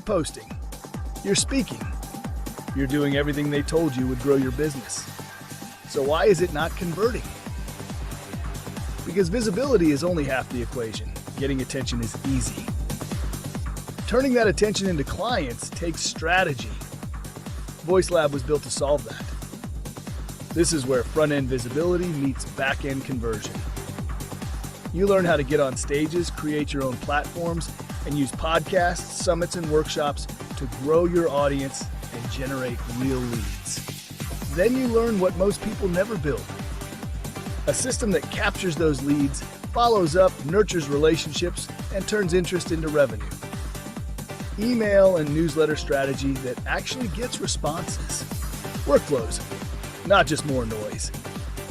You're posting, you're speaking, you're doing everything they told you would grow your business. So why is it not converting? Because visibility is only half the equation. Getting attention is easy. Turning that attention into clients takes strategy. VoiceLab was built to solve that. This is where front-end visibility meets back-end conversion. You learn how to get on stages, create your own platforms, and use podcasts, summits, and workshops to grow your audience and generate real leads. Then you learn what most people never build. A system that captures those leads, follows up, nurtures relationships, and turns interest into revenue. Email and newsletter strategy that actually gets responses. Workflows, not just more noise.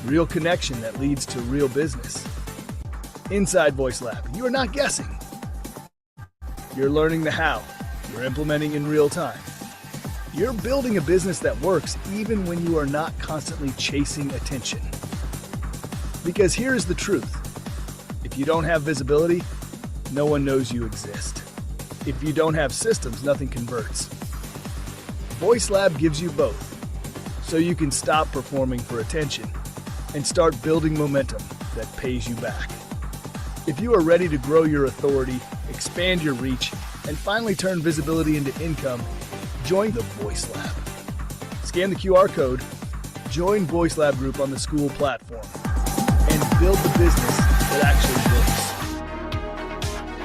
Real connection that leads to real business. Inside VoiceLab, you are not guessing. You're learning the how. You're implementing in real time. You're building a business that works even when you are not constantly chasing attention. Because here's the truth. If you don't have visibility, no one knows you exist. If you don't have systems, nothing converts. VoiceLab gives you both, so you can stop performing for attention and start building momentum that pays you back. If you are ready to grow your authority, expand your reach, and finally turn visibility into income, join the VoiceLab. Scan the QR code, join VoiceLab group on the school platform, and build the business that actually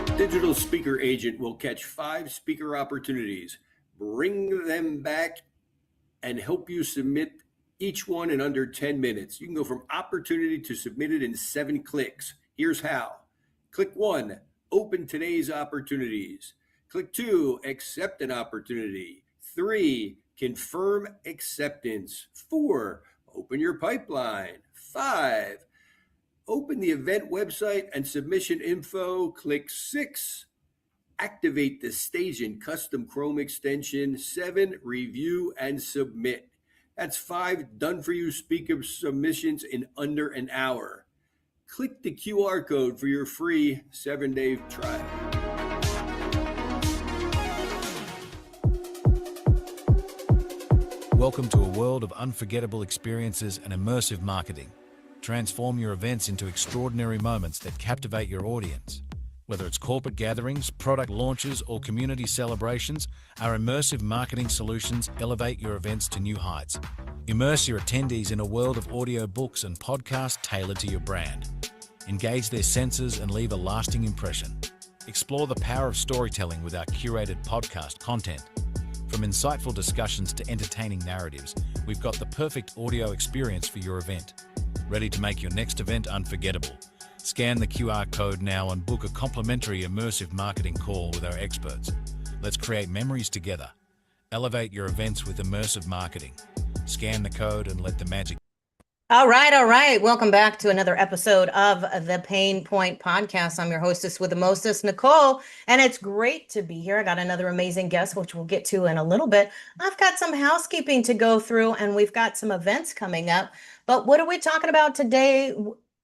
works. Digital Speaker Agent will catch 5 speaker opportunities, bring them back, and help you submit each one in under 10 minutes. You can go from opportunity to submitted in 7 clicks. Here's how. Click 1, open today's opportunities. Click 2, accept an opportunity. 3, confirm acceptance. 4, open your pipeline. 5, open the event website and submission info. Click 6, activate the stage and custom Chrome extension. 7, review and submit. That's 5 done for you speaker submissions in under an hour. Click the QR code for your free 7-day trial. Welcome to a world of unforgettable experiences and immersive marketing. Transform your events into extraordinary moments that captivate your audience. Whether it's corporate gatherings, product launches, or community celebrations, our immersive marketing solutions elevate your events to new heights. Immerse your attendees in a world of audio books and podcasts tailored to your brand. Engage their senses and leave a lasting impression. Explore the power of storytelling with our curated podcast content. From insightful discussions to entertaining narratives, we've got the perfect audio experience for your event. Ready to make your next event unforgettable? Scan the QR code now and book a complimentary immersive marketing call with our experts. Let's create memories together. Elevate your events with immersive marketing. Scan the code and let the magic. All right. Welcome back to another episode of the Pain Point Podcast. I'm your hostess with the mostest, Nicole, and it's great to be here. I got another amazing guest, which we'll get to in a little bit. I've got some housekeeping to go through, and we've got some events coming up. But what are we talking about today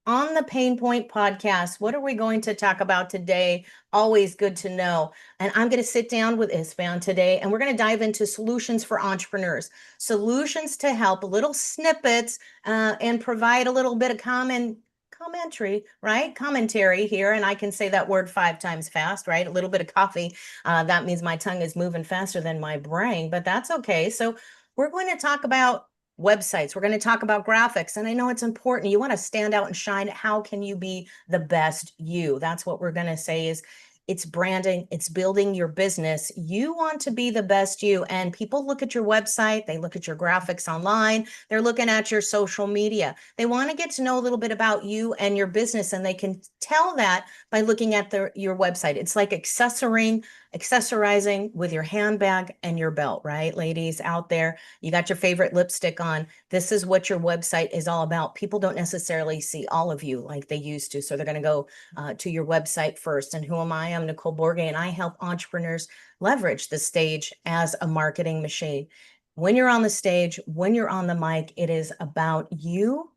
on the Pain Point Podcast? What are we going to talk about today? Always good to know. And I'm going to sit down with Istvan today, and we're going to dive into solutions for entrepreneurs, solutions to help, little snippets, and provide a little bit of commentary here. And I can say that word 5 times fast, right? A little bit of coffee. That means my tongue is moving faster than my brain, but that's okay. So we're going to talk about websites. We're going to talk about graphics. And I know it's important. You want to stand out and shine. How can you be the best you? That's what we're going to say is it's branding. It's building your business. You want to be the best you. And people look at your website. They look at your graphics online. They're looking at your social media. They want to get to know a little bit about you and your business. And they can tell that by looking at your website. It's like accessorizing with your handbag and your belt, right? Ladies out there, you got your favorite lipstick on. This is what your website is all about. People don't necessarily see all of you like they used to. So they're going to go to your website first. And who am I? I'm Nicole Borghi, and I help entrepreneurs leverage the stage as a marketing machine. When you're on the stage, when you're on the mic, it is about you,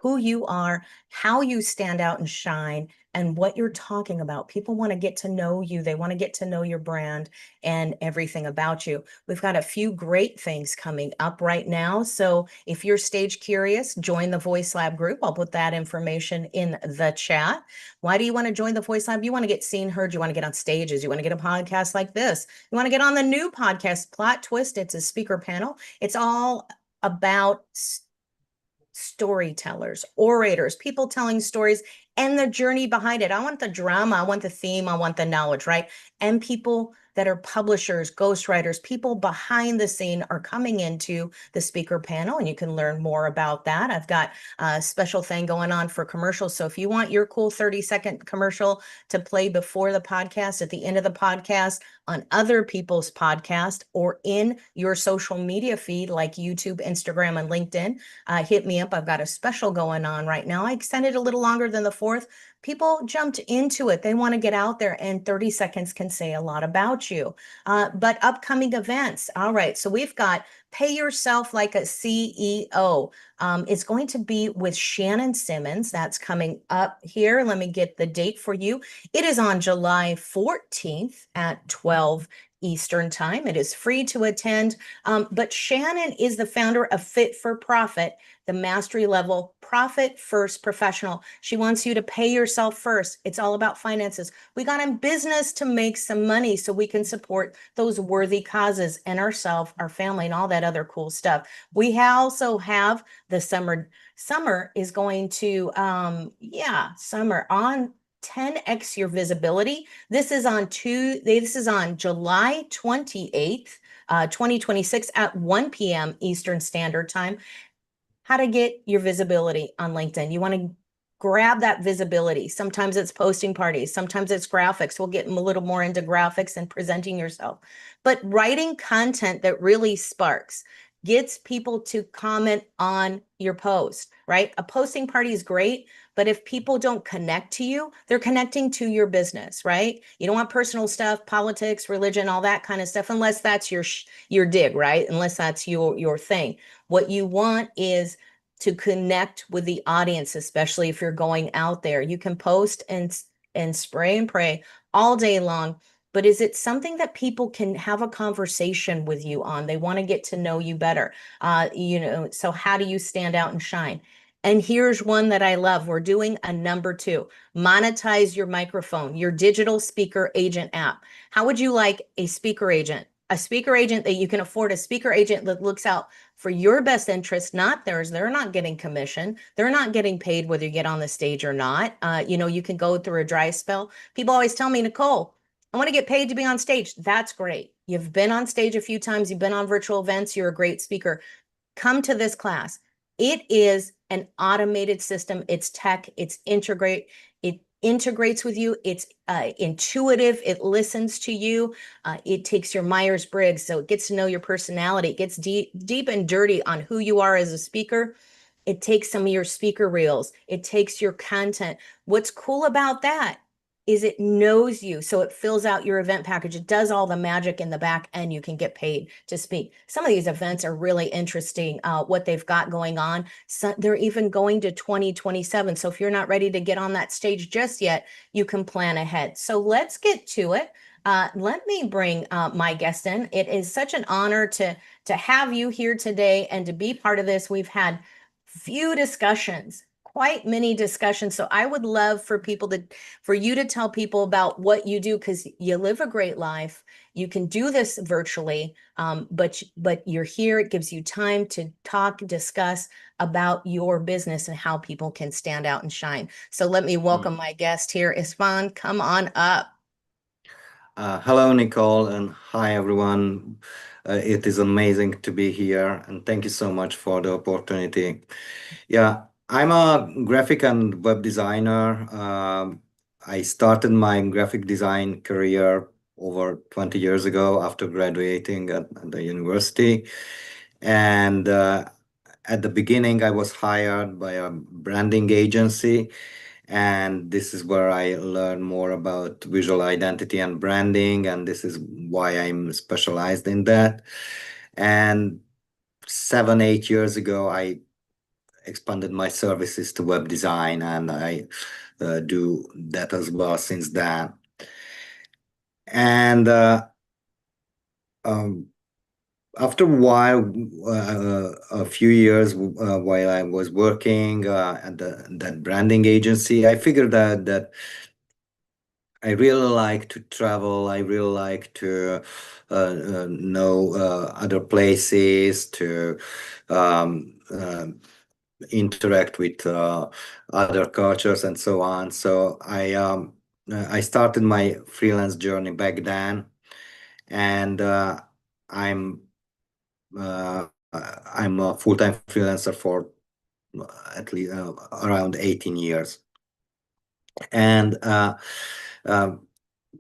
who you are, how you stand out and shine, and what you're talking about. People want to get to know you. They want to get to know your brand and everything about you. We've got a few great things coming up right now. So if you're stage curious, join the Voice Lab group. I'll put that information in the chat. Why do you want to join the Voice Lab? You want to get seen, heard. You want to get on stages. You want to get a podcast like this. You want to get on the new podcast, Plot Twist. It's a speaker panel. It's all about storytellers, orators, people telling stories and the journey behind it. I want the drama, I want the theme, I want the knowledge, right? And people that are publishers, ghostwriters, people behind the scene are coming into the speaker panel, and you can learn more about that. I've got a special thing going on for commercials. So if you want your cool 30-second commercial to play before the podcast, at the end of the podcast, on other people's podcast, or in your social media feed like YouTube, Instagram, and LinkedIn, hit me up. I've got a special going on right now. I extended a little longer than the 4th. People jumped into it. They want to get out there, and 30 seconds can say a lot about you. But upcoming events. All right. So we've got Pay Yourself Like a CEO. It's going to be with Shannon Simmons. That's coming up here. Let me get the date for you. It is on July 14th at 12 Eastern Time. It is free to attend. But Shannon is the founder of Fit for Profit, the mastery level profit first professional. She wants you to pay yourself first. It's all about finances. We got in business to make some money so we can support those worthy causes and ourselves, our family, and all that other cool stuff. We also have the summer. Summer is going to, summer on 10x your visibility. This is on July 28th, 2026 at 1 p.m. Eastern Standard Time. How to get your visibility on LinkedIn. You want to grab that visibility. Sometimes it's posting parties. Sometimes it's graphics. We'll get a little more into graphics and presenting yourself. But writing content that really sparks, gets people to comment on your post, right? A posting party is great, but if people don't connect to you, they're connecting to your business, right? You don't want personal stuff, politics, religion, all that kind of stuff, unless that's your dig, right? Unless that's your thing. What you want is to connect with the audience, especially if you're going out there. You can post and spray and pray all day long, but is it something that people can have a conversation with you on? They want to get to know you better. So how do you stand out and shine? And here's one that I love. We're doing a number 2, monetize your microphone, your digital speaker agent app. How would you like a speaker agent? A speaker agent that you can afford, a speaker agent that looks out for your best interest, not theirs. They're not getting commission. They're not getting paid whether you get on the stage or not. You can go through a dry spell. People always tell me, Nicole, I want to get paid to be on stage. That's great. You've been on stage a few times. You've been on virtual events. You're a great speaker. Come to this class. It is an automated system. It's tech. It integrates with you. It's intuitive. It listens to you. It takes your Myers-Briggs, so it gets to know your personality. It gets deep and dirty on who you are as a speaker. It takes some of your speaker reels. It takes your content. What's cool about that is it knows you, so it fills out your event package. It does all the magic in the back, and you can get paid to speak. Some of these events are really interesting, what they've got going on. So they're even going to 2027. So if you're not ready to get on that stage just yet, you can plan ahead. So let's get to it. Let me bring my guest in. It is such an honor to have you here today and to be part of this. We've had few discussions, quite many discussions. So I would love for you to tell people about what you do, because you live a great life. You can do this virtually, but you're here. It gives you time to talk, discuss about your business and how people can stand out and shine. So let me welcome my guest here. Istvan, come on up. Hello, Nicole, and hi, everyone. It is amazing to be here, and thank you so much for the opportunity. Yeah, I'm a graphic and web designer. I started my graphic design career over 20 years ago after graduating at the university. And at the beginning, I was hired by a branding agency. And this is where I learned more about visual identity and branding. And this is why I'm specialized in that. And 7, 8 years ago, I expanded my services to web design, and I do that as well since then. And after a while, a few years while I was working at that branding agency, I figured out that I really like to travel. I really like to know other places, to um, interact with other cultures and so on. So I started my freelance journey back then, and I'm I'm a full-time freelancer for at least around 18 years. And um,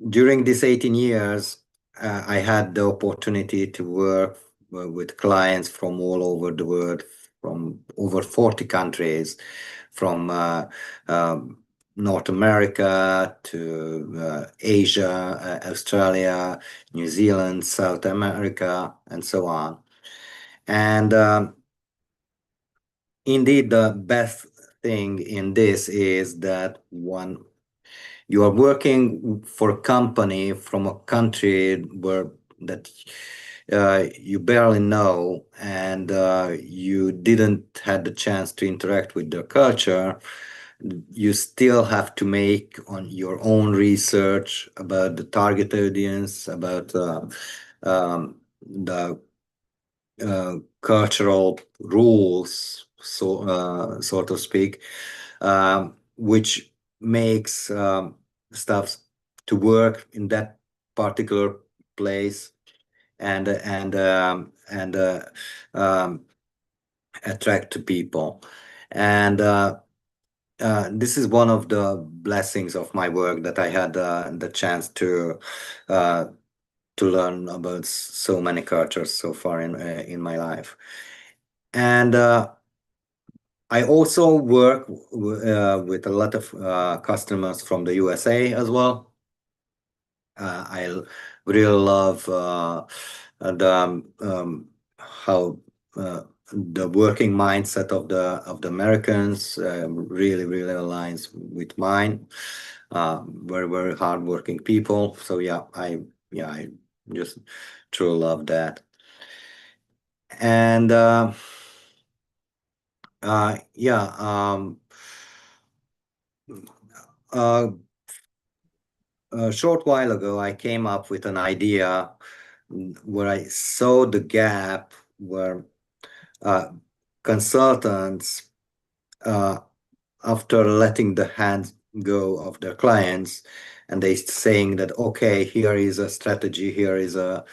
during these 18 years, I had the opportunity to work with clients from all over the world, from over 40 countries, from North America to Asia, Australia, New Zealand, South America, and so on. And indeed, the best thing in this is that when you are working for a company from a country where that you barely know, and you didn't had the chance to interact with their culture, you still have to make on your own research about the target audience, about the cultural rules, so to speak, which makes stuff to work in that particular place, and attract people. And this is one of the blessings of my work, that I had the chance to learn about so many cultures so far in my life. And I also work with a lot of customers from the USA as well. I really love how the working mindset of the Americans really aligns with mine. Very hardworking people. So I just truly love that. And yeah. A short while ago, I came up with an idea where I saw the gap where consultants, after letting the hands go of their clients, and they saying that, okay, here is a strategy, here is a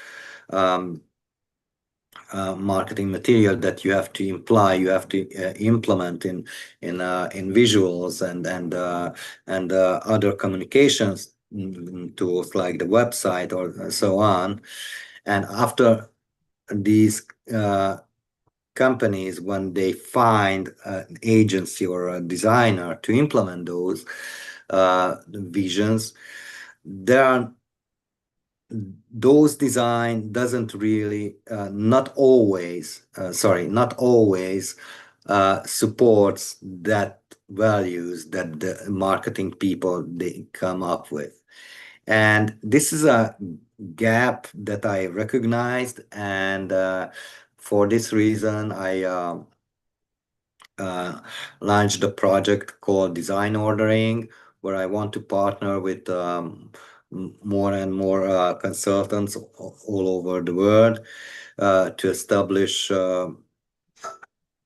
marketing material that you have to you have to implement in visuals and other communications tools like the website or so on. And after these companies, when they find an agency or a designer to implement those visions, there are those design doesn't really not always supports that values that the marketing people they come up with. And this is a gap that I recognized, and for this reason I launched a project called Design Ordering, where I want to partner with more and more consultants all over the world to establish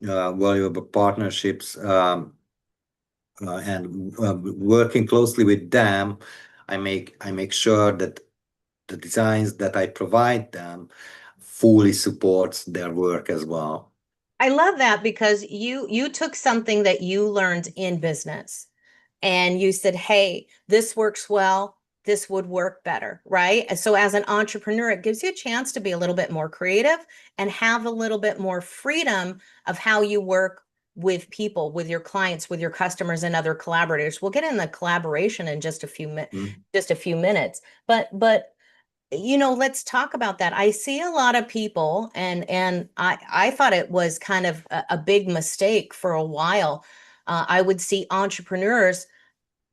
valuable partnerships, and working closely with them, I make sure that the designs that I provide them fully supports their work as well. I love that, because you took something that you learned in business and you said, hey, this works well, this would work better, right? And so as an entrepreneur, it gives you a chance to be a little bit more creative and have a little bit more freedom of how you work with people, with your clients, with your customers, and other collaborators. We'll get in the collaboration in just a few minutes. But let's talk about that. I see a lot of people, and I thought it was kind of a big mistake for a while. I would see entrepreneurs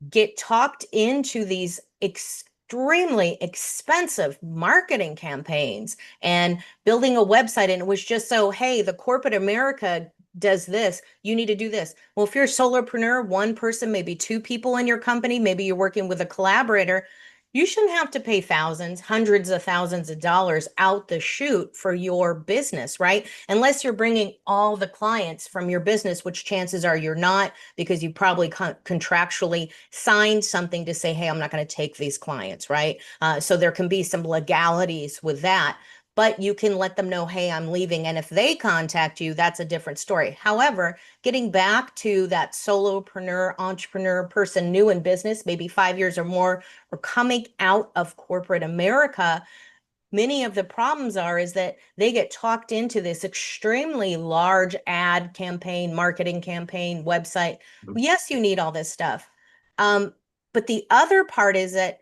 get talked into these extremely expensive marketing campaigns and building a website. And it was just so, hey, the corporate America does this, you need to do this. Well, if you're a solopreneur, one person, maybe two people in your company, maybe you're working with a collaborator, you shouldn't have to pay thousands, hundreds of thousands of dollars out the chute for your business, right? Unless you're bringing all the clients from your business, which chances are you're not, because you probably contractually signed something to say, hey, I'm not going to take these clients, right? So there can be some legalities with that, but you can let them know, hey, I'm leaving. And if they contact you, that's a different story. However, getting back to that solopreneur, entrepreneur person new in business, maybe 5 years or more, or coming out of corporate America, many of the problems is that they get talked into this extremely large ad campaign, marketing campaign, website. Yes, you need all this stuff. But the other part is that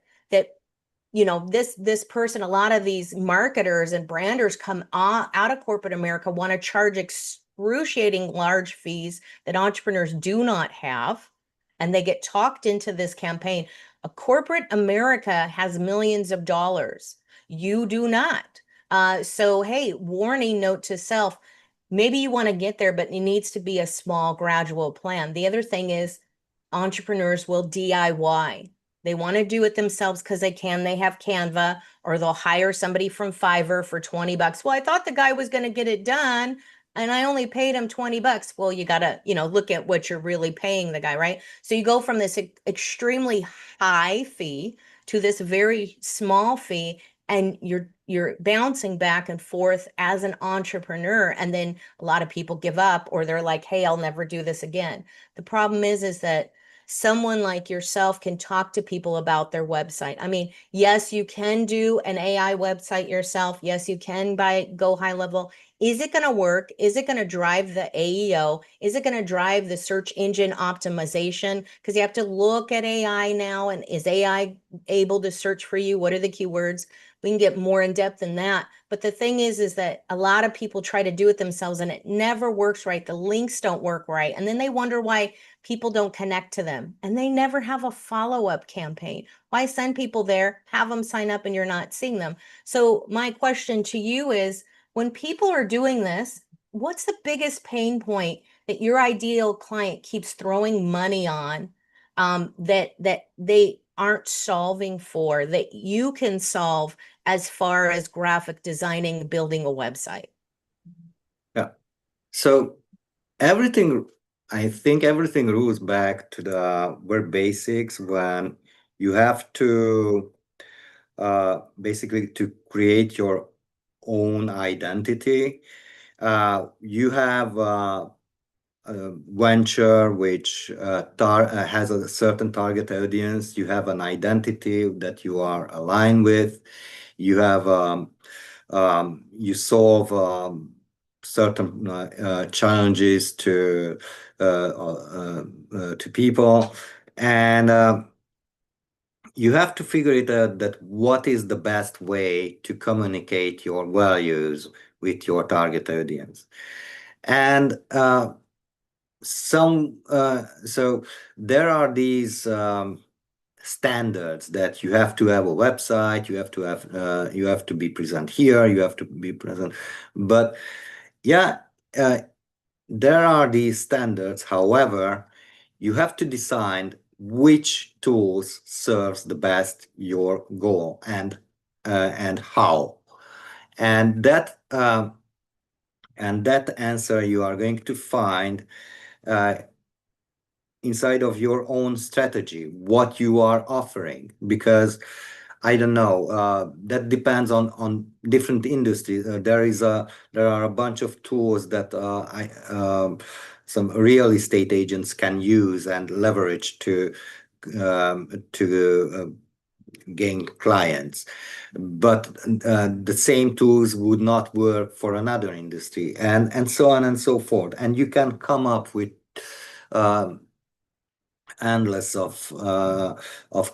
this person, a lot of these marketers and branders come out of corporate America, want to charge excruciating large fees that entrepreneurs do not have, and they get talked into this campaign. A corporate America has millions of dollars. You do not. So, hey, warning note to self, maybe you want to get there, but it needs to be a small, gradual plan. The other thing is entrepreneurs will DIY. They want to do it themselves because they can. They have Canva, or they'll hire somebody from Fiverr for $20. Well, I thought the guy was going to get it done and I only paid him $20. Well, you got to, look at what you're really paying the guy, right? So you go from this extremely high fee to this very small fee, and you're bouncing back and forth as an entrepreneur. And then a lot of people give up, or they're like, hey, I'll never do this again. The problem is that someone like yourself can talk to people about their website. I mean, yes, you can do an AI website yourself. Yes, you can go high level. Is it going to work? Is it going to drive the AEO? Is it going to drive the search engine optimization? Because you have to look at AI now, and is AI able to search for you? What are the keywords? We can get more in depth than that. But the thing is that a lot of people try to do it themselves and it never works right. The links don't work right. And then they wonder why people don't connect to them, and they never have a follow-up campaign. Why send people there, have them sign up, and you're not seeing them? So my question to you is, when people are doing this, what's the biggest pain point that your ideal client keeps throwing money on, that they aren't solving for, that you can solve as far as graphic designing, building a website? Yeah. So I think everything rules back to the very basics, when you have to basically to create your own identity. You have a venture which has a certain target audience. You have an identity that you are aligned with. You have you solve certain challenges to people, and you have to figure it out that what is the best way to communicate your values with your target audience. And so there are these standards that you have to have a website, you have to be present here, you have to be present. But yeah, there are these standards. However, you have to decide which tools serves the best your goal, and how. And that answer you are going to find inside of your own strategy, what you are offering. Because I don't know, that depends on different industries. There are a bunch of tools that some real estate agents can use and leverage to gain clients, but the same tools would not work for another industry, and so on and so forth. And you can come up with endless of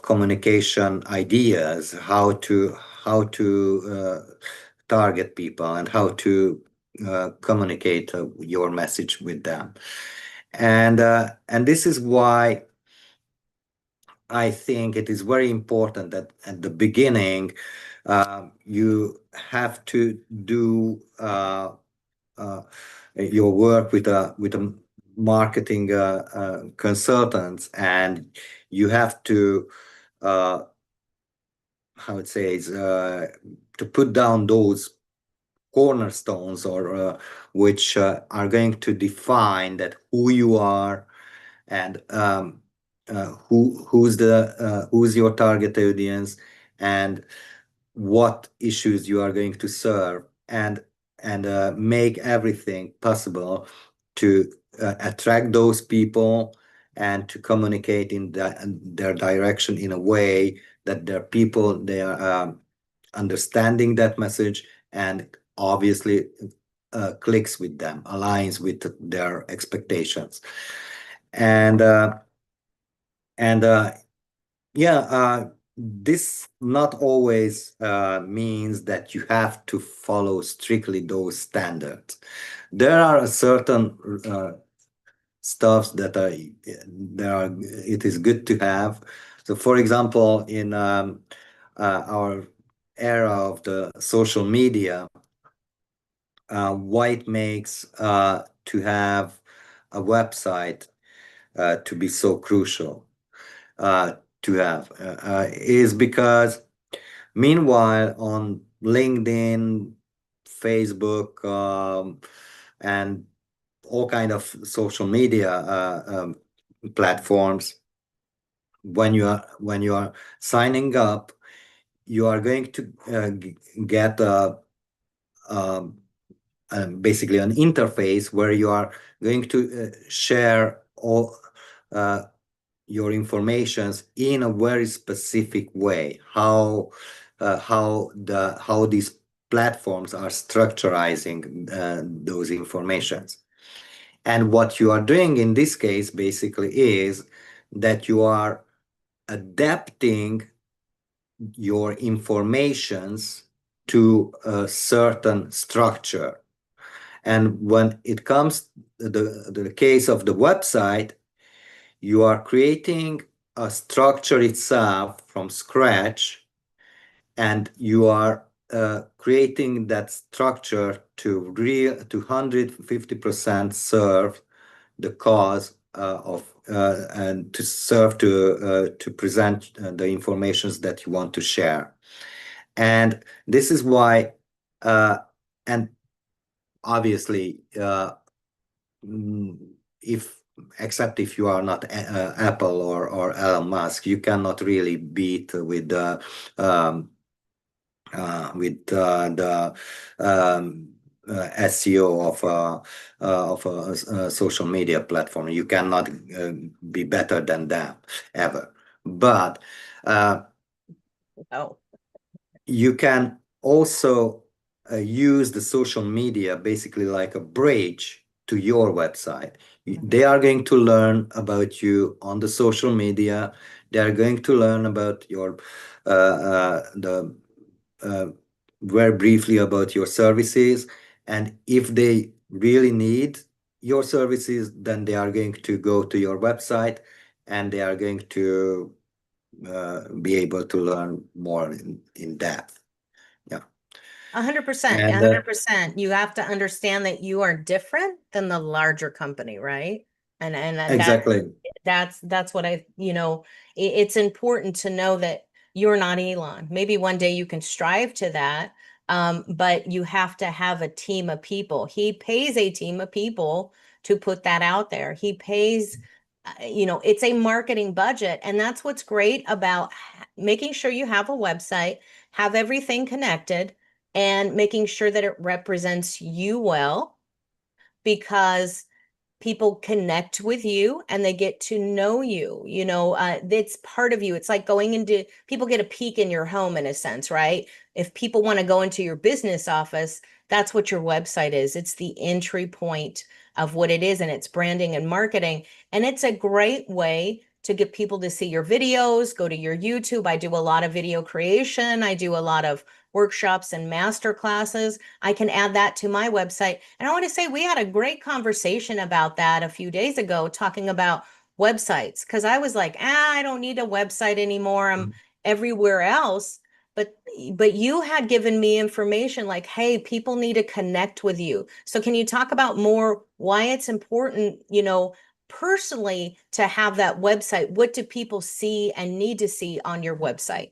communication ideas, how to target people and how to communicate your message with them. And this is why I think it is very important that at the beginning you have to do your work with a marketing consultants, and you have to how it says to put down those cornerstones or which are going to define that who you are and who's your target audience and what issues you are going to serve, and make everything possible to attract those people and to communicate in their direction in a way that their people they are understanding that message and obviously clicks with them, aligns with their expectations. And this not always means that you have to follow strictly those standards. There are certain stuffs that it is good to have. So, for example, in our era of the social media, why it makes to have a website to be so crucial to have is because meanwhile on LinkedIn, Facebook, and all kind of social media platforms, when you are signing up, you are going to get basically an interface where you are going to share all your informations in a very specific way. How these platforms are structurizing those informations. And what you are doing in this case basically is that you are adapting your informations to a certain structure. And when it comes to the case of the website, you are creating a structure itself from scratch, and you are creating that structure to 150% serve the cause and to serve to present the informations that you want to share. And this is why, and obviously, except if you are not Apple or Elon Musk, you cannot really beat with the SEO of a social media platform. You cannot be better than them ever. But you can also use the social media basically like a bridge to your website. They are going to learn about you on the social media. They are going to learn about your very briefly about your services, and if they really need your services, then they are going to go to your website and they are going to be able to learn more in depth. Yeah. 100%, And 100%. You have to understand that you are different than the larger company, right? And exactly. that's what it's important to know that you're not Elon. Maybe one day you can strive to that, but you have to have a team of people. He pays a team of people to put that out there. He pays, it's a marketing budget, and that's what's great about making sure you have a website, have everything connected, and making sure that it represents you well, because people connect with you and they get to know you. It's part of you. It's like people get a peek in your home in a sense, right? If people want to go into your business office, that's what your website is. It's the entry point of what it is, and it's branding and marketing. And it's a great way to get people to see your videos, go to your YouTube. I do a lot of video creation. I do a lot of workshops and master classes. I can add that to my website. And I want to say we had a great conversation about that a few days ago, talking about websites, because I was like, I don't need a website anymore. I'm everywhere else. But you had given me information like, hey, people need to connect with you. So can you talk about more why it's important, personally, to have that website? What do people see and need to see on your website?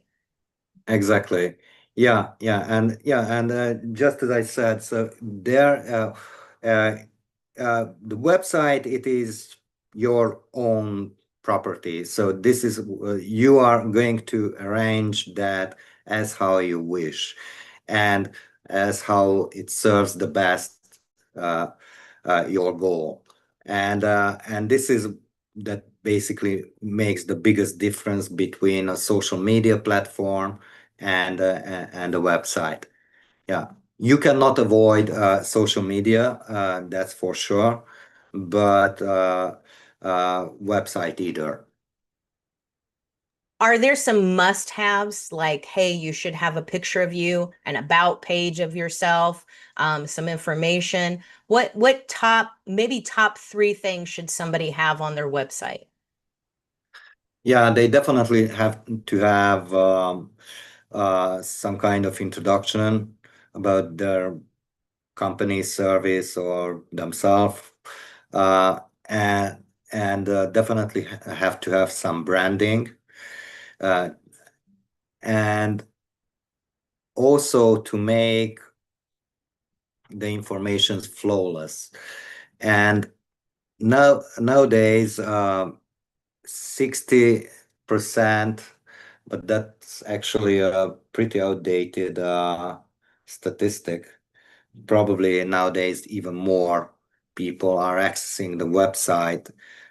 Exactly. And just as I said, so the website, it is your own property. So this is you are going to arrange that as how you wish, and as how it serves the best your goal. And this is that basically makes the biggest difference between a social media platform and a website. Yeah, you cannot avoid social media, that's for sure, but website either. Are there some must-haves like, hey, you should have a picture of you, an about page of yourself, some information? What top 3 things should somebody have on their website? Yeah, they definitely have to have some kind of introduction about their company, service, or themselves, uh, and definitely have to have some branding, uh, and also to make the information flawless. And nowadays, 60%, but that's actually a pretty outdated statistic. Probably nowadays even more people are accessing the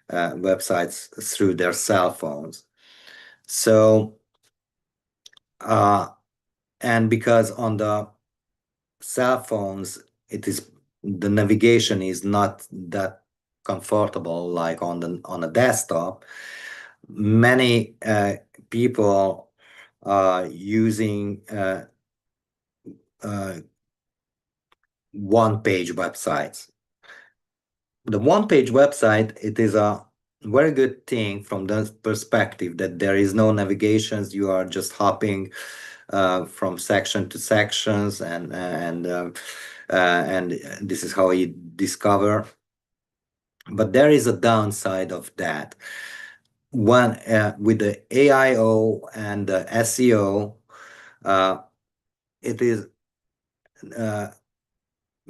websites through their cell phones. So and because on the cell phones, the navigation is not that comfortable like on a desktop. Many people are using one-page websites. The one-page website, it is a very good thing from the perspective that there is no navigations. You are just hopping from section to sections, and this is how you discover. But there is a downside of that. One with the AIO and the SEO, it is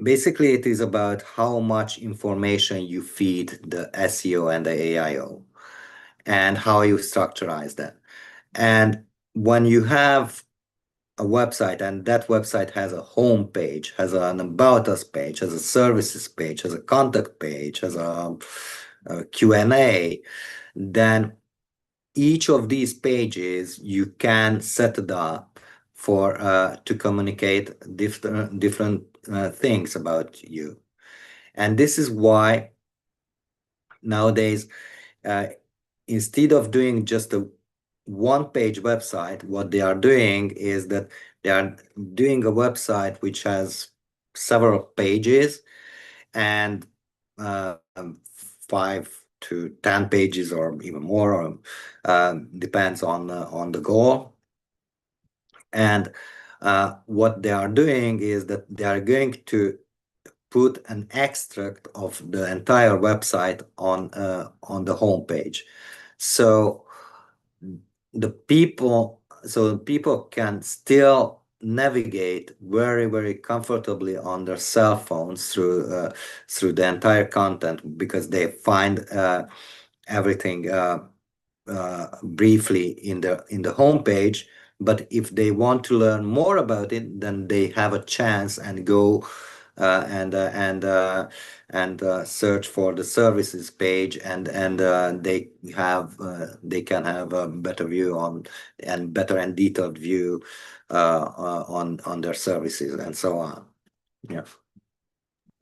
basically it is about how much information you feed the SEO and the AIO, and how you structurize that. And when you have a website, and that website has a home page, has an about us page, has a services page, has a contact page, has a Q&A, then each of these pages you can set it up for to communicate different things about you. And this is why nowadays, instead of doing just a one-page website, what they are doing is that they are doing a website which has several pages, and 5 to 10 pages or even more, depends on the goal. And what they are doing is that they are going to put an extract of the entire website on the home page. So people can still navigate very, very comfortably on their cell phones through the entire content, because they find everything briefly in the home page. But if they want to learn more about it, then they have a chance and go and search for the services page, and they can have a better view and better and detailed view on their services and so on. Yeah.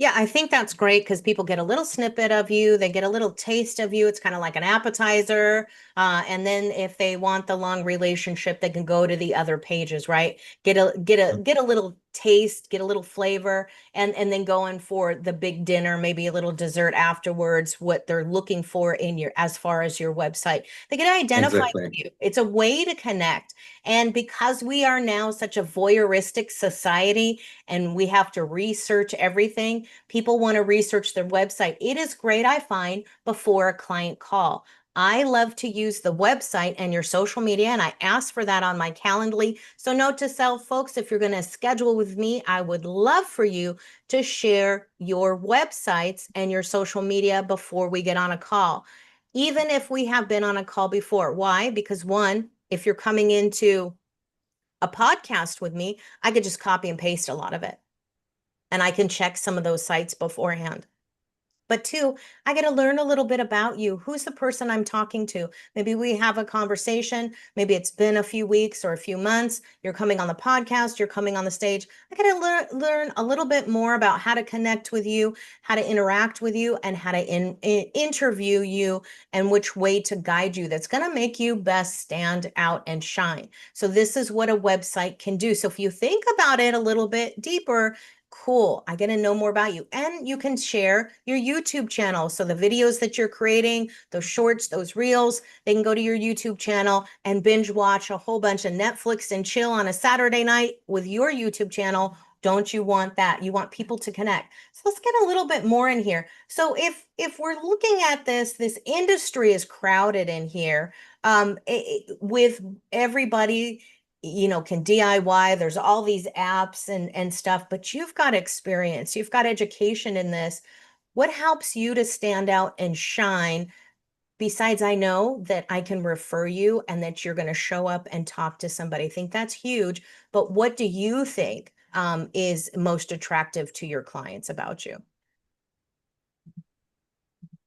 Yeah, I think that's great because people get a little snippet of you, they get a little taste of you. It's kind of like an appetizer. And then if they want the long relationship, they can go to the other pages, right? Get a little taste, get a little flavor, and then go in for the big dinner, maybe a little dessert afterwards, what they're looking for in your as far as your website. They get to identify with Exactly. you. It's a way to connect. And because we are now such a voyeuristic society and we have to research everything, people want to research their website. It is great, I find, before a client call. I love to use the website and your social media, and I ask for that on my Calendly. So, note to self, folks, if you're going to schedule with me, I would love for you to share your websites and your social media before we get on a call, even if we have been on a call before. Why? Because one, if you're coming into a podcast with me, I could just copy and paste a lot of it, and I can check some of those sites beforehand. But two, I get to learn a little bit about you. Who's the person I'm talking to? Maybe we have a conversation. Maybe it's been a few weeks or a few months. You're coming on the podcast, you're coming on the stage. I got to learn a little bit more about how to connect with you, how to interact with you, and how to interview you, and which way to guide you that's going to make you best stand out and shine. So, this is what a website can do. So, if you think about it a little bit deeper, cool, I get to know more about you. And you can share your YouTube channel. So the videos that you're creating, those shorts, those reels, they can go to your YouTube channel and binge watch a whole bunch of Netflix and chill on a Saturday night with your YouTube channel. Don't you want that? You want people to connect. So let's get a little bit more in here. So if we're looking at this industry is crowded in here, with everybody, can DIY. There's all these apps and stuff, but you've got experience, you've got education in this. What helps you to stand out and shine? Besides, I know that I can refer you and that you're going to show up and talk to somebody. I think that's huge. But what do you think is most attractive to your clients about you?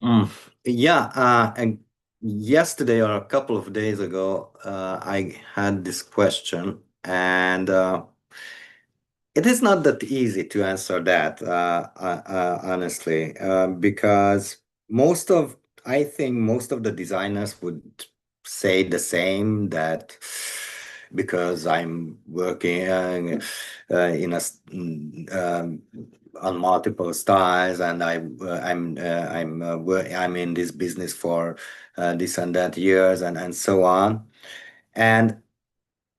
Mm. Yeah, and yesterday or a couple of days ago, I had this question, and it is not that easy to answer that, honestly, because most of, I think most of the designers would say the same, that because I'm working in a on multiple styles, and I'm in this business for this and that years, and so on. And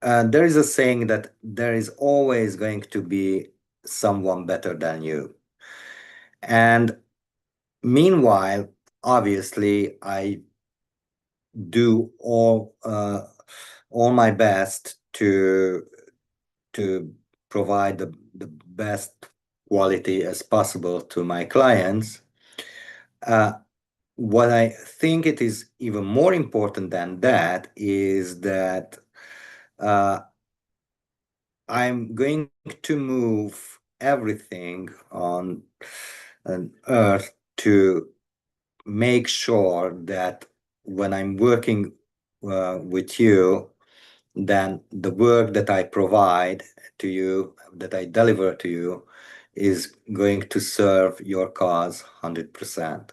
there is a saying that there is always going to be someone better than you. And meanwhile, obviously, I do all my best to provide the best quality as possible to my clients. What I think it is even more important than that is that I'm going to move everything on earth to make sure that when I'm working with you, then the work that I provide to you, that I deliver to you, is going to serve your cause 100%.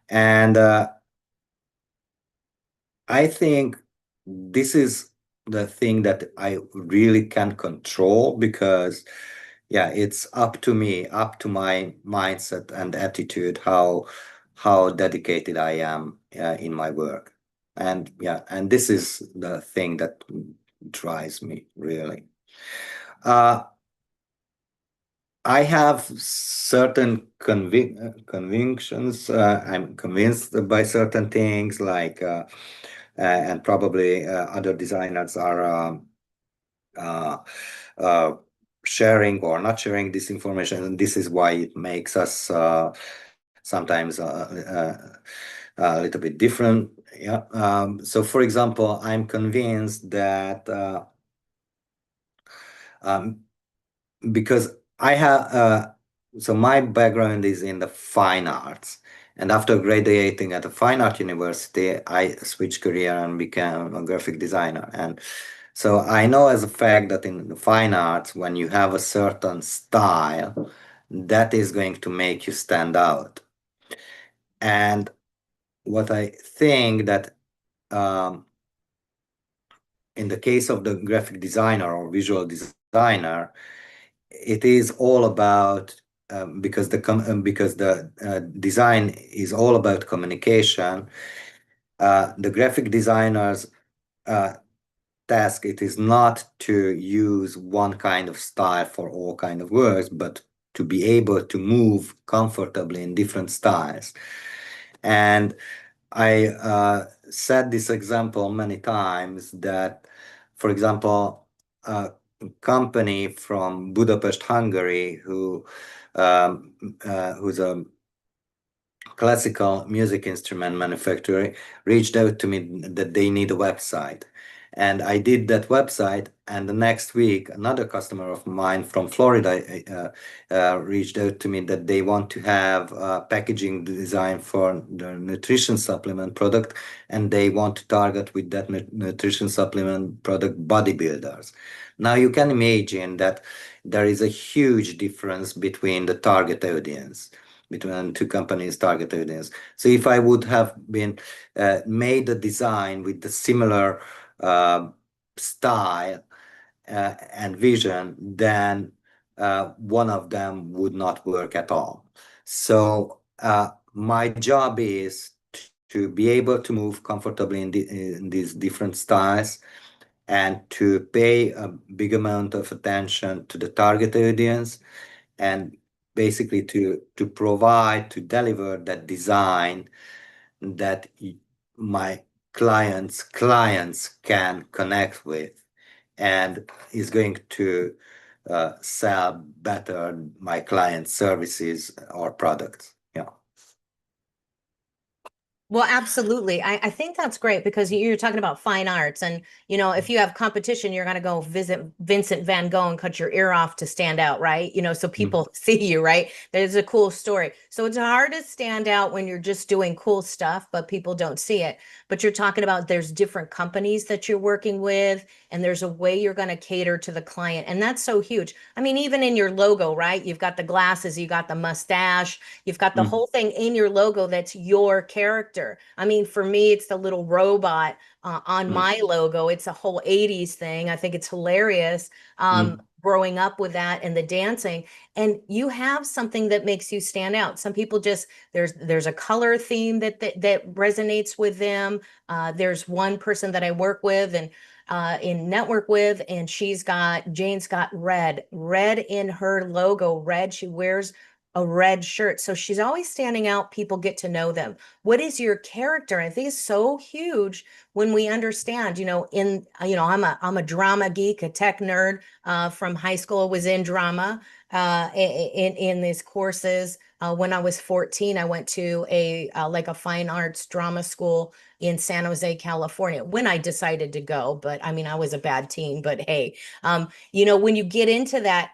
And I think this is the thing that I really can control, because yeah, it's up to me, up to my mindset and attitude, how dedicated I am in my work. And yeah, and this is the thing that drives me really. I have certain convictions. I'm convinced by certain things, like, and probably other designers are uh, uh, sharing or not sharing this information, and this is why it makes us sometimes a little bit different. Yeah. So, for example, I'm convinced that um, because I have so my background is in the fine arts, and after graduating at a fine art university, I switched career and became a graphic designer. And so I know as a fact that in the fine arts, when you have a certain style, that is going to make you stand out. And what I think that in the case of the graphic designer or visual designer, it is all about because the design is all about communication. The graphic designer's task, it is not to use one kind of style for all kind of works, but to be able to move comfortably in different styles. And I said this example many times that, for example, a company from Budapest, Hungary, who's a classical music instrument manufacturer, reached out to me that they need a website. And I did that website, and the next week, another customer of mine from Florida reached out to me that they want to have packaging design for the nutrition supplement product, and they want to target with that nutrition supplement product bodybuilders. Now you can imagine that there is a huge difference between the target audience, between two companies' target audience. So if I would have been made a design with the similar style and vision, then one of them would not work at all. So my job is to be able to move comfortably in these different styles and to pay a big amount of attention to the target audience, and basically to provide, to deliver that design that my clients can connect with, and is going to sell better my clients' services or products. Yeah. Well, absolutely. I think that's great because you're talking about fine arts. And, you know, if you have competition, you're going to go visit Vincent van Gogh and cut your ear off to stand out, right? You know, so people see you, right? There's a cool story. So it's hard to stand out when you're just doing cool stuff, but people don't see it. But you're talking about there's different companies that you're working with, and there's a way you're going to cater to the client. And that's so huge. I mean, even in your logo, right? You've got the glasses, you got the mustache, you've got the whole thing in your logo that's your character. I mean, for me, it's the little robot on my logo. It's a whole 80s thing. I think it's hilarious. Growing up with that and the dancing, and you have something that makes you stand out. Some people just there's a color theme that resonates with them. There's one person that I work with and in network with, and Jane's got red in her logo, red. She wears a red shirt. So she's always standing out. People get to know them. What is your character? I think it's so huge when we understand, you know, I'm a drama geek, a tech nerd from high school, was in drama in these courses. When I was 14, I went to a fine arts drama school in San Jose, California, when I decided to go. But I mean, I was a bad teen, but hey, you know, when you get into that,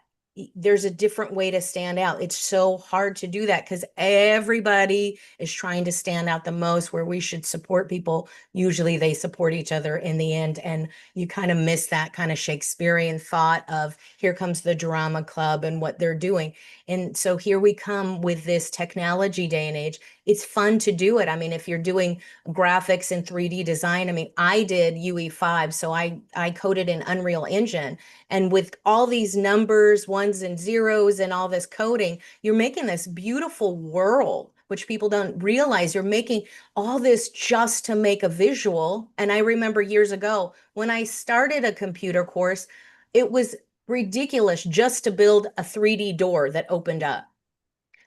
there's a different way to stand out. It's so hard to do that because everybody is trying to stand out the most. Where we should support people, usually they support each other in the end. And you kind of miss that kind of Shakespearean thought of here comes the drama club and what they're doing. And so here we come with this technology day and age. It's fun to do it. I mean, if you're doing graphics and 3D design, I mean, I did UE5, so I coded in Unreal Engine. And with all these numbers, ones and zeros, and all this coding, you're making this beautiful world, which people don't realize. You're making all this just to make a visual. And I remember years ago when I started a computer course, it was ridiculous just to build a 3D door that opened up.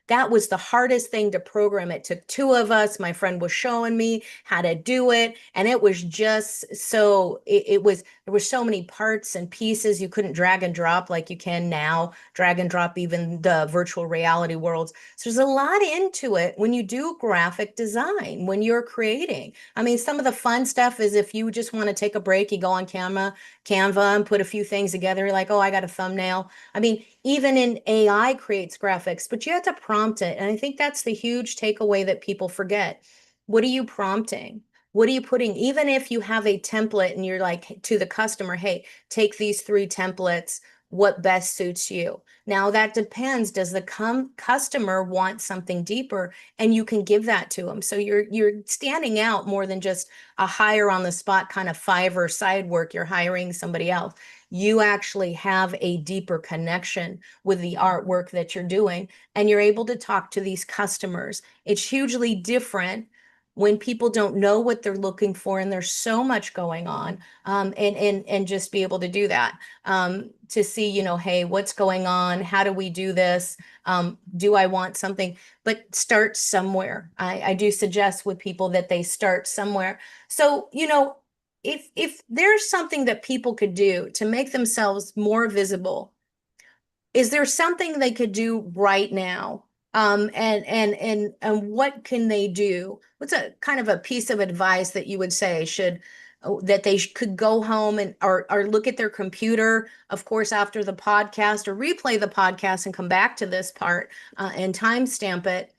That was the hardest thing to program. It took two of us. My friend was showing me how to do it. And it was just so, there were so many parts and pieces. You couldn't drag and drop like you can now, drag and drop even the virtual reality worlds. So there's a lot into it when you do graphic design, when you're creating. I mean, some of the fun stuff is if you just want to take a break, you go on Canva and put a few things together. You're like, oh, I got a thumbnail. I mean, even in AI creates graphics, but you have to prompt it. And I think that's the huge takeaway that people forget. What are you prompting? What are you putting? Even if you have a template and you're like to the customer, hey, take these 3 templates, what best suits you. Now that depends. Does the customer want something deeper? And you can give that to them. So you're standing out more than just a hire on the spot kind of Fiverr side work. You're hiring somebody else. You actually have a deeper connection with the artwork that you're doing, and you're able to talk to these customers. It's hugely different when people don't know what they're looking for and there's so much going on, and just be able to do that, to see, hey, what's going on? How do we do this? Do I want something? But start somewhere. I do suggest with people that they start somewhere. So, if there's something that people could do to make themselves more visible, is there something they could do right now? And what can they do? What's a kind of a piece of advice that you would say that they could go home and or look at their computer, of course, after the podcast, or replay the podcast and come back to this part, and timestamp it?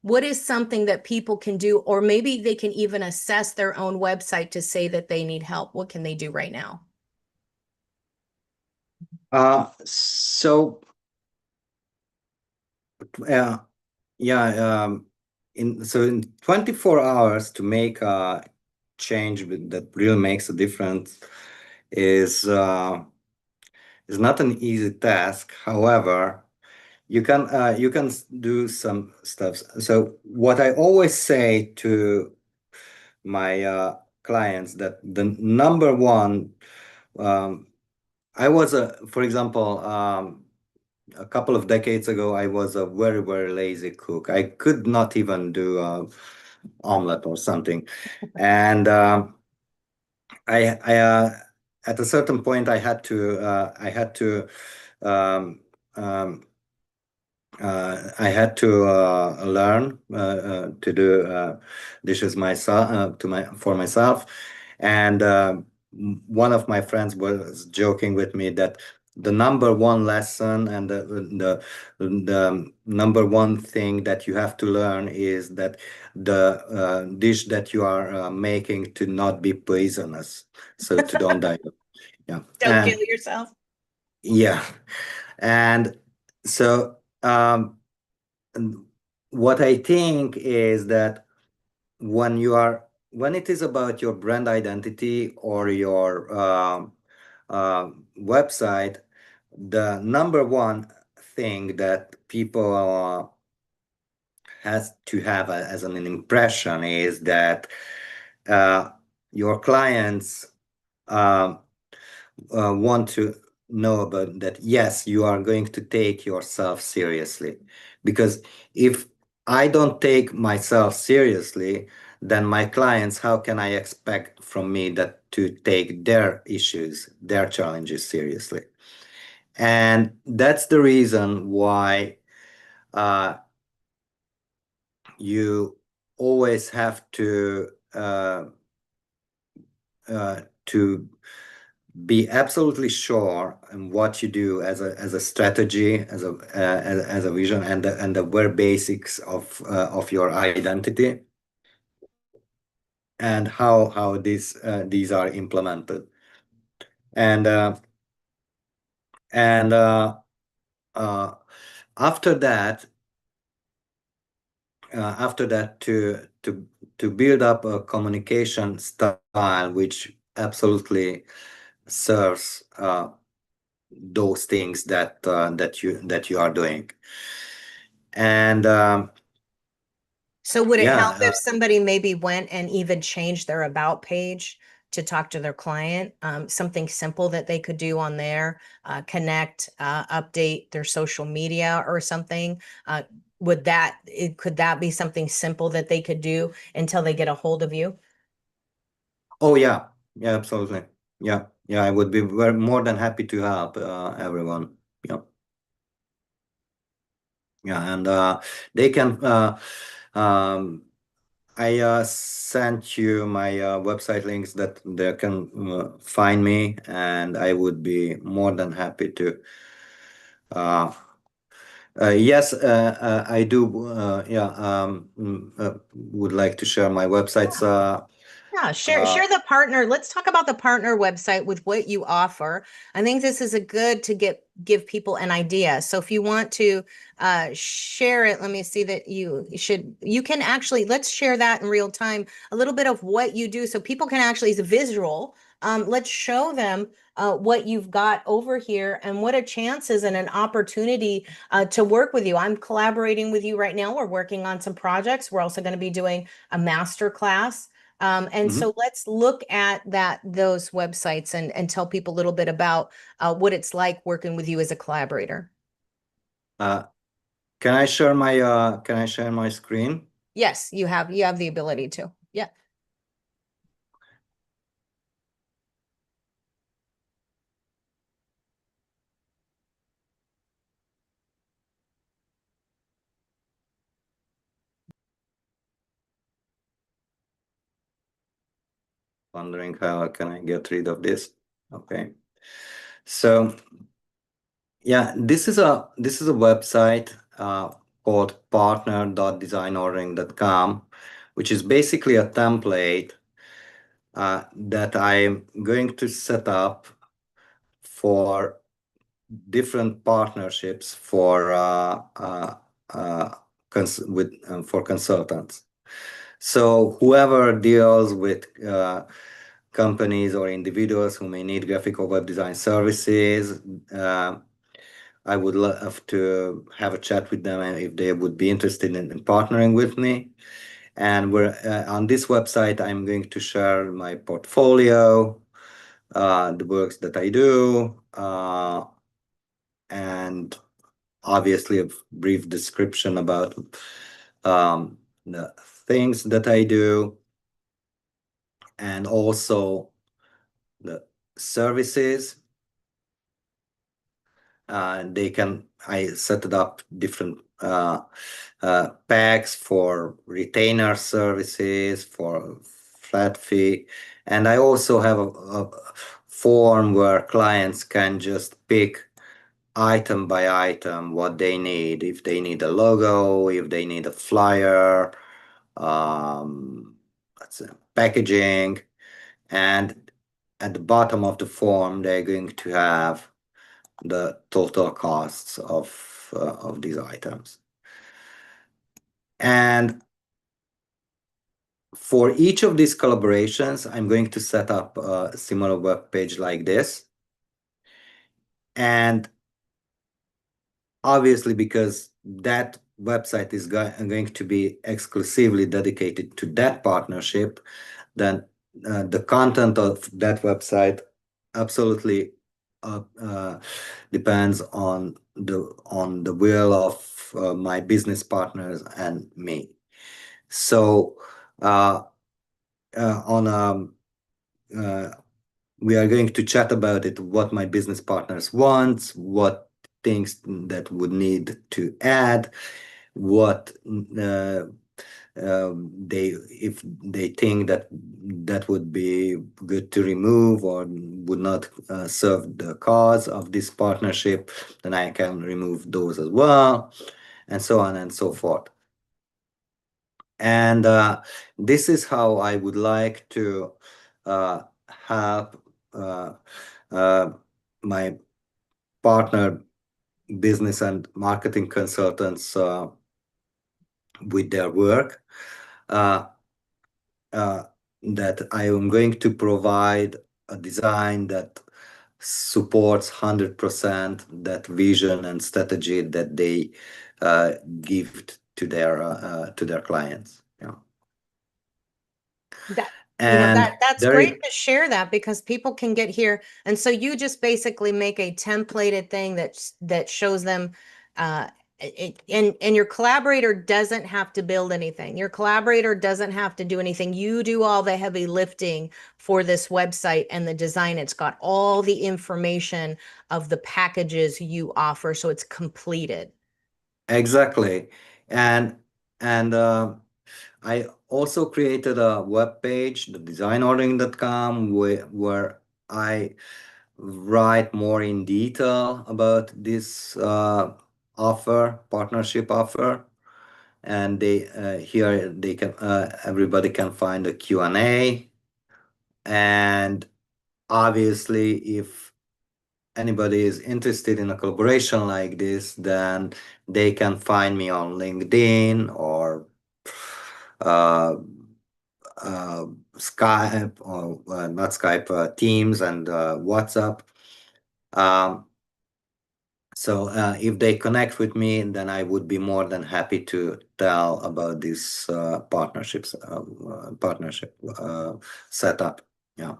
What is something that people can do, or maybe they can even assess their own website to say that they need help? What can they do right now? So uh, yeah, in 24 hours to make a change that really makes a difference is not an easy task. However, you can do some stuff. So what I always say to my clients, that the number one, I was for example, a couple of decades ago, I was a very, very lazy cook. I could not even do omelet or something. And I at a certain point, um, um, I had to learn to do dishes myself, for myself, and one of my friends was joking with me that the number one lesson and the number one thing that you have to learn is that the dish that you are making to not be poisonous, so to don't die. Yeah, Don't kill yourself. yeah, and so. And what I think is that when it is about your brand identity or your website, the number one thing that people has to have as an impression is that uh, your clients um, want to know about that. Yes, you are going to take yourself seriously, because if I don't take myself seriously, then my clients, how can I expect from me that to take their issues, their challenges seriously? And that's the reason why uh, you always have to be absolutely sure in what you do as a strategy, as a vision, and the very basics of your identity, and how these are implemented. And and uh, after that to build up a communication style which absolutely serves those things that you are doing. And So would it help yeah, if somebody maybe went and even changed their about page to talk to their client? Something simple that they could do on there, connect, update their social media or something. Could that be something simple that they could do until they get a hold of you? oh yeah, yeah, absolutely. Yeah, yeah, I would be more than happy to help everyone. Yeah, yeah, and they can. I sent you my website links that they can find me, and I would be more than happy to. Uh, yes, I do. Yeah, would like to share my websites. Yeah, share the partner. Let's talk about the partner website with what you offer. I think this is a good to give people an idea. So if you want to share it, let me see that you can actually, let's share that in real time, a little bit of what you do so people can actually, it's a visual. Let's show them what you've got over here and what a chance is and an opportunity to work with you. I'm collaborating with you right now. We're working on some projects. We're also going to be doing a master class. And so let's look at those websites and tell people a little bit about what it's like working with you as a collaborator. Can I share my screen? Yes, you have the ability to. Yeah. Wondering how can I get rid of this? Okay. So yeah, this is a website called partner.designordering.com, which is basically a template that I'm going to set up for different partnerships for for consultants. So whoever deals with companies or individuals who may need graphical web design services, I would love to have a chat with them if they would be interested in partnering with me. And we're on this website, I'm going to share my portfolio, the works that I do, and obviously a brief description about the things that I do, and also the services. I set it up different packs for retainer services, for flat fee, and I also have a form where clients can just pick item by item what they need. If they need a logo, if they need a flyer, packaging, and at the bottom of the form they're going to have the total costs of these items. And for each of these collaborations, I'm going to set up a similar web page like this. And obviously, because that website is going to be exclusively dedicated to that partnership, then the content of that website absolutely depends on the will of my business partners and me. So we are going to chat about it, what my business partners want, what things that would need to add, what if they think that would be good to remove or would not serve the cause of this partnership, then I can remove those as well, and so on and so forth. And this is how I would like to help my partner business and marketing consultants with their work. That I am going to provide a design that supports 100% that vision and strategy that they give to their clients. Yeah. That And that's there great is, to share that because people can get here. And so you just basically make a templated thing that shows them and your collaborator doesn't have to build anything. Your collaborator doesn't have to do anything. You do all the heavy lifting for this website and the design. It's got all the information of the packages you offer, so it's completed. exactly. And I also created a web page, the designordering.com, where I write more in detail about this partnership offer. And here they can everybody can find a Q&A And obviously, if anybody is interested in a collaboration like this, then they can find me on LinkedIn or uh, Skype, or not Skype, Teams and WhatsApp. Um, so if they connect with me, then I would be more than happy to tell about this partnership setup. Yeah.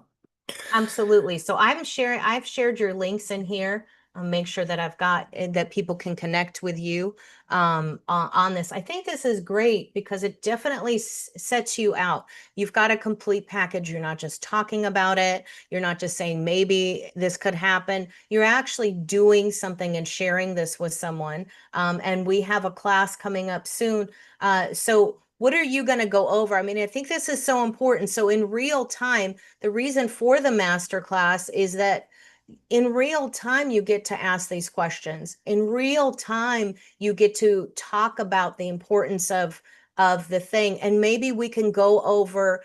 Absolutely. So I've shared your links in here. I'll make sure that I've got that people can connect with you on this. I think this is great because it definitely sets you out. You've got a complete package. You're not just talking about it. You're not just saying maybe this could happen. You're actually doing something and sharing this with someone. And we have a class coming up soon. So what are you going to go over? I mean, I think this is so important. So in real time, the reason for the master class is that in real time you get to ask these questions. In real time you get to talk about the importance of the thing, and maybe we can go over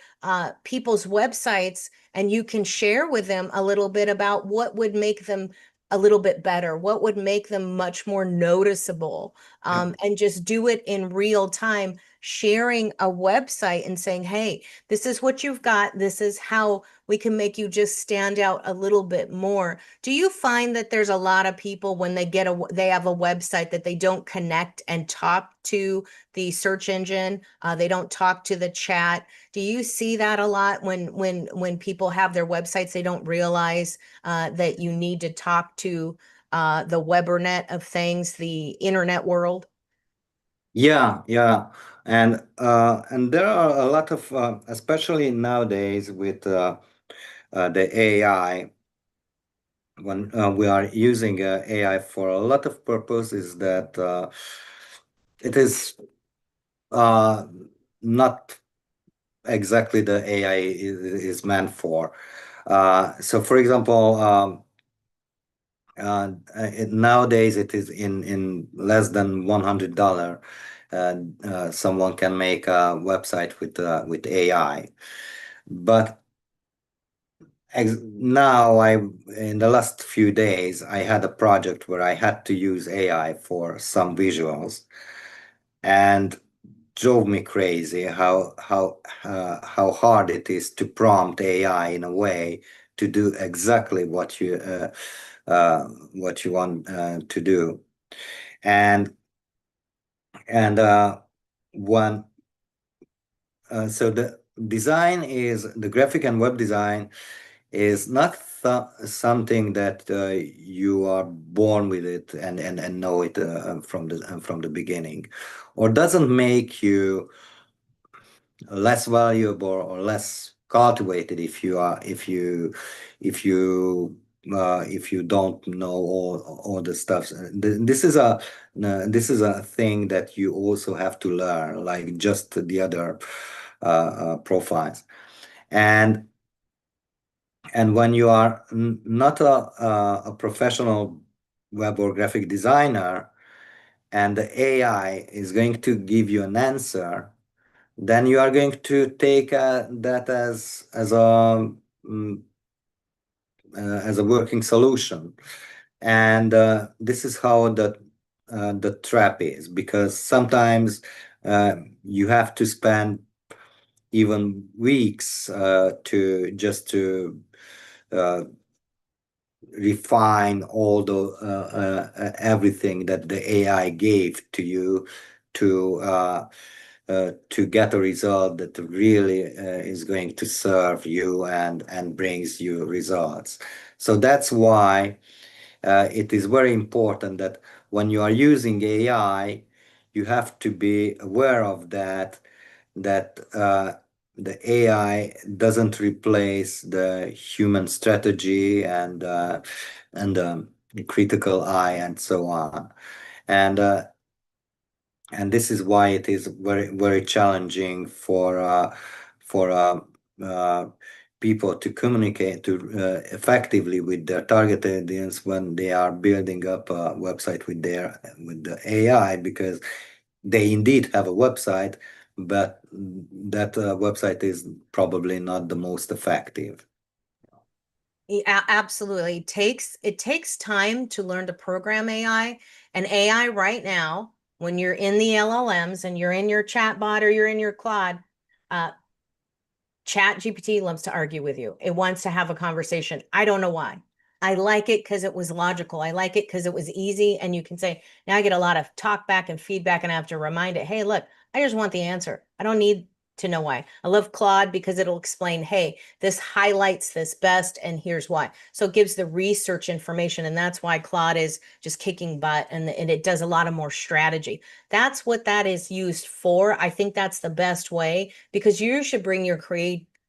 people's websites and you can share with them a little bit about what would make them a little bit better, what would make them much more noticeable, and just do it in real time, sharing a website and saying, hey, this is what you've got, this is how we can make you just stand out a little bit more. Do you find that there's a lot of people when they have a website that they don't connect and talk to the search engine? They don't talk to the chat. Do you see that a lot when people have their websites, they don't realize that you need to talk to the webernet of things, the internet world? Yeah, yeah. And there are a lot of, especially nowadays with the AI, when we are using AI for a lot of purposes that it is not exactly the AI is meant for. So, for example, nowadays it is in less than $100. Someone can make a website with AI, but now in the last few days I had a project where I had to use AI for some visuals, and drove me crazy how hard it is to prompt AI in a way to do exactly what you want to do. And and one so the graphic and web design is not something that you are born with it and know it from the beginning, or doesn't make you less valuable or less cultivated if you don't know all the stuff. This is a thing that you also have to learn, like just the other profiles. And when you are not a professional web or graphic designer, and the AI is going to give you an answer, then you are going to take that mm, as a working solution. And this is how the trap is, because sometimes you have to spend even weeks to uh, refine all the everything that the AI gave to you to get a result that really is going to serve you and brings you results. So that's why it is very important that when you are using AI, you have to be aware of that the AI doesn't replace the human strategy and critical eye and so on. And this is why it is very challenging for people to communicate effectively with their target audience when they are building up a website with the AI, because they indeed have a website, but that website is probably not the most effective. Absolutely. It takes time to learn to program AI. And AI right now, when you're in the LLMs and you're in your chatbot or you're in your Claude, Chat GPT loves to argue with you. It wants to have a conversation. I don't know why. I like it because it was logical. I like it because it was easy. And you can say, now I get a lot of talk back and feedback, and I have to remind it, hey, look, I just want the answer. I don't need to know why. I love Claude because it'll explain, hey, this highlights this best, and here's why. So it gives the research information. And that's why Claude is just kicking butt, and it does a lot of more strategy. That's what that is used for. I think that's the best way, because you should bring your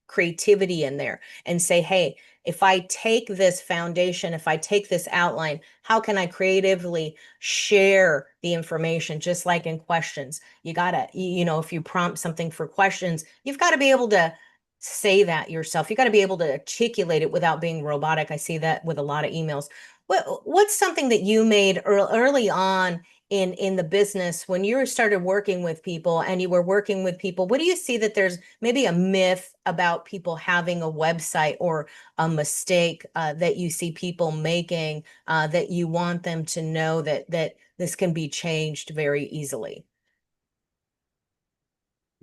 creativity in there and say, hey, if I take this foundation, if I take this outline, how can I creatively share the information? Just like in questions, you gotta, if you prompt something for questions, you've got to be able to say that yourself. You got to be able to articulate it without being robotic. I see that with a lot of emails. What's something that you made early on in the business when you started working with people, and you were working with people? What do you see that there's maybe a myth about people having a website, or a mistake that you see people making, that you want them to know that this can be changed very easily?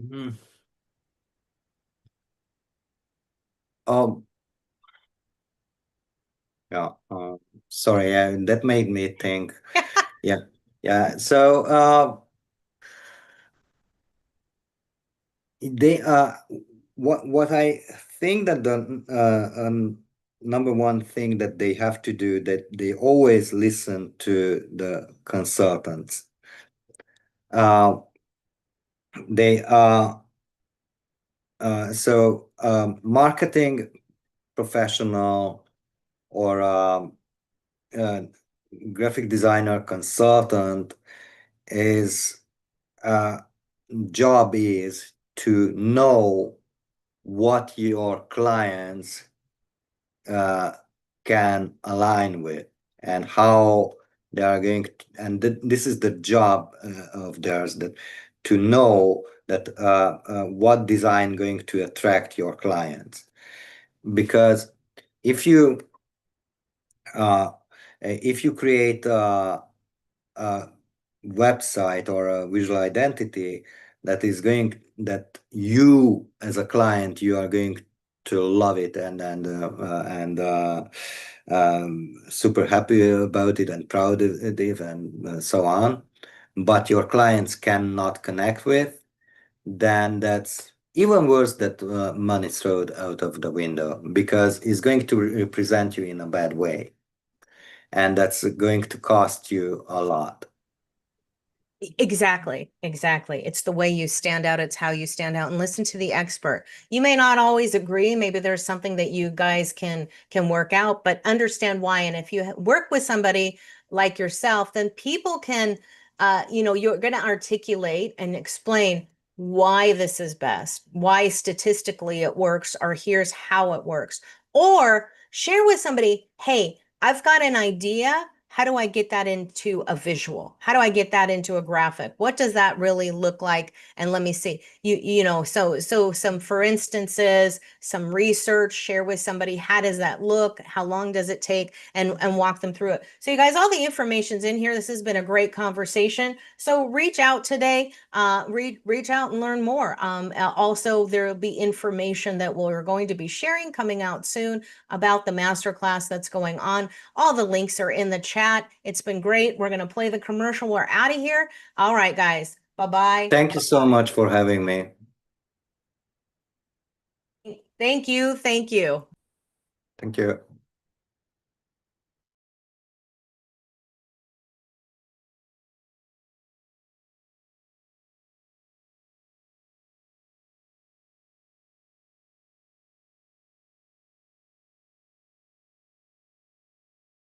Mhm. Um, yeah, sorry, that made me think. Yeah, yeah. So they what I think that the number one thing that they have to do, that they always listen to the consultants. Uh, they so marketing professional or uh, graphic designer consultant is job is to know what your clients uh, can align with, and how they are going to, and this is the job of theirs, that to know that what design going to attract your clients. Because if you uh, create a website or a visual identity that is going, that you as a client, you are going to love it, and super happy about it and proud of it, and so on, but your clients cannot connect with, then that's even worse, that money thrown out of the window, because it's going to represent you in a bad way, and that's going to cost you a lot. Exactly. It's the way you stand out. It's how you stand out, and listen to the expert. You may not always agree. Maybe there's something that you guys can work out, but understand why. And if you work with somebody like yourself, then people can, you're going to articulate and explain why this is best, why statistically it works, or here's how it works. Or share with somebody, hey, I've got an idea. How do I get that into a visual? How do I get that into a graphic? What does that really look like? And let me see. So some for instances, some research, share with somebody, how does that look? How long does it take? And walk them through it. So you guys, all the information's in here. This has been a great conversation. So reach out today, reach out and learn more. Also, there will be information that we're going to be sharing coming out soon about the masterclass that's going on. All the links are in the chat. It's been great. We're going to play the commercial. We're out of here. All right, guys. Bye-bye. Thank you so much for having me. Thank you. Thank you.